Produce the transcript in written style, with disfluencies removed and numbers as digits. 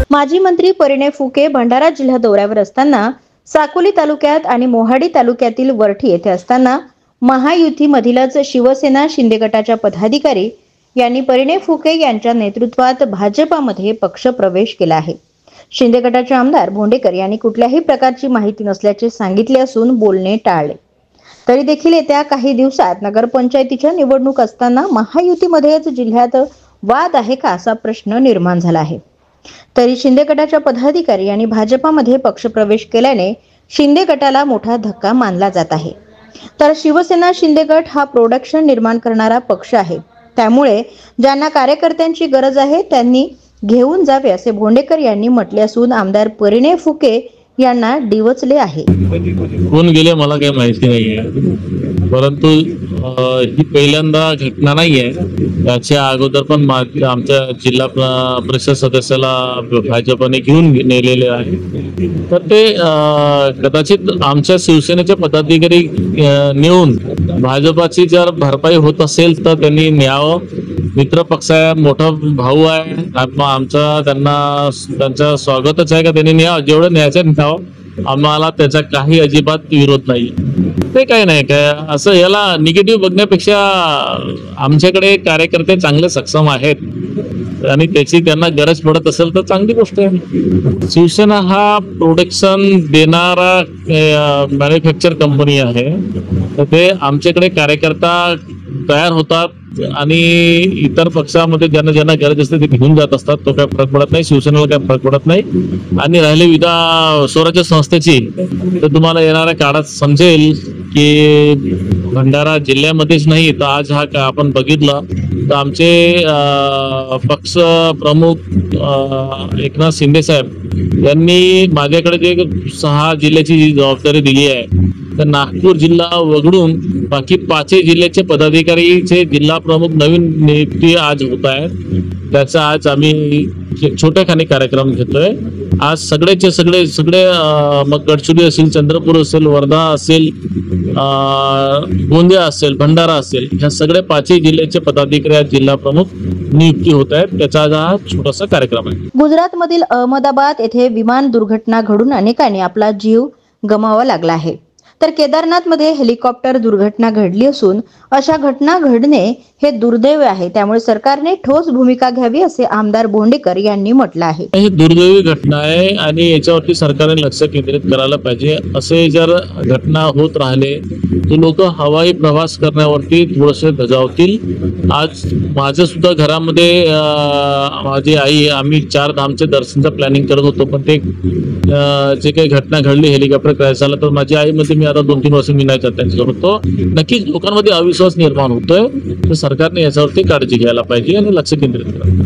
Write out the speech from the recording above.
माजी मंत्री परिणय फुके भंडारा जिल्हा दौऱ्यावर असताना साकोली तालुक्यात आणि मोहाडी तालुक्यातील वरठी येथे असताना महायुतीमधीलच शिवसेना शिंदे गटाच्या पदाधिकारी यांनी परिणय फुके यांच्या नेतृत्वात भाजपामध्ये पक्ष प्रवेश केला आहे। शिंदे गटाचे आमदार भोंडेकर यांनी कुठल्याही प्रकारची माहिती नसल्याचे सांगितले असून बोलणे टाळले। तरी देखील येत्या काही दिवसात नगरपंचायतीच्या निवडणूक असताना महायुतीमध्येच जिल्ह्यात वाद आहे का असा प्रश्न निर्माण झाला आहे। तरी शिंदे गटाच्या पदाधिकारी यांनी भाजपामध्ये पक्षप्रवेश केल्याने शिंदे गटाला मोठा धक्का मानला जात आहे। तर शिवसेना शिंदे गट हा प्रोडक्शन निर्माण करणारा पक्ष आहे, त्यामुळे ज्यांना कार्यकर्त्यांची गरज आहे त्यांनी घेऊन जावे असे भोंडेकर यांनी म्हटले असून आमदार परिणय फुके यांना डिवचले आहे। कोण गेले मला काही माहिती नाहीये, परंतु ही पहिल्यांदा घटना नाहीये। याच्या अगोदर पण आमच्या जिल्हा परिषद सदस्याला भाजपने घेऊन नेलेले आहे। तर ते कदाचित आमच्या शिवसेनेचे पदाधिकारी नेऊन भाजपाची जर भरपाई होत असेल तर त्यांनी न्यावं। मित्र पक्ष आहे, मोठा भाऊ आहे आमचा, त्यांचा स्वागतच आहे का त्यांनी न्यावं, जेवढं न्यायचं न्यावं। आम्हाला त्याचा काही अजिबात विरोध नाही। ते काही नाही काय असं याला निगेटिव्ह बघण्यापेक्षा आमच्याकडे कार्यकर्ते चांगले सक्षम आहेत आणि त्याची त्यांना गरज पडत असेल तर चांगली गोष्ट आहे। शिवसेना हा प्रोडक्शन देणारा मॅन्युफॅक्चर कंपनी आहे, तर ते आमच्याकडे कार्यकर्ता तयार होतात आणि इतर पक्षामध्ये ज्यांना ज्यांना गरज असते ते घेऊन जात असतात। तो काय फरक पडत नाही, शिवसेनेला काय फरक पडत नाही। आणि राहिले स्वराज्य संस्थेची तर तुम्हाला येणाऱ्या काळात समजेल की भंडारा जिल्ह्यामध्येच नाही तर आज हा का आपण बघितलं तर आमचे पक्ष प्रमुख एकनाथ शिंदे साहेब यांनी माझ्याकडे जे 6 जिल्ह्याची जबाबदारी दिली आहे, तर नागपूर जिल्हा वगळून बाकी 5 जिल्ह्याचे पदाधिकारीचे जिल्हा प्रमुख नवीन नियुक्ती आज होत आहेत। त्याचा आज आम्ही छोट्याखानी कार्यक्रम घेतोय। आज सगळे मग गडचिरोली असेल, चंद्रपूर असेल, वर्धा असेल, गोंदिया असेल, भंडारा असेल, ह्या सगळे 5 जिल्ह्याचे पदाधिकारी आज जिल्हा प्रमुख नियुक्ती होत आहेत। त्याचा आज हा छोटासा कार्यक्रम आहे। गुजरात मधील अहमदाबाद येथे विमान दुर्घटना घडून अनेकांनी आपला जीव गमावा लागला आहे। तर केदारनाथ मध्ये हेलिकॉप्टर दुर्घटना घडली असून अशा घटना घडणे हे दुर्दैव आहे, त्यामुळे सरकारने ठोस भूमिका घ्यावी असे आमदार भोंडेकर यांनी म्हटलं आहे। ही दुर्दैवी घटना आहे आणि याच्यावरती सरकारने लक्ष केंद्रित करायला पाहिजे। असे जर घटना होत राहिले तर लोक हवाई प्रवास करण्यावरती थोडेसे धजावतील। आज माझ्या सुद्धा घरामध्ये माझी आई, आम्ही 4 धामचे दर्शनचं प्लॅनिंग करत होतो, पण ते जे काही घटना घडली हेलिकॉप्टर क्रॅश झाला तर माझी आई मध्ये मी आता 2-3 वर्ष मी नाही त्यांच्यासोबत, तो नक्कीच लोकांमध्ये अविश्वास निर्माण होतोय। तर सरकारने याच्यावरती काळजी घ्यायला पाहिजे आणि लक्ष केंद्रित करावं।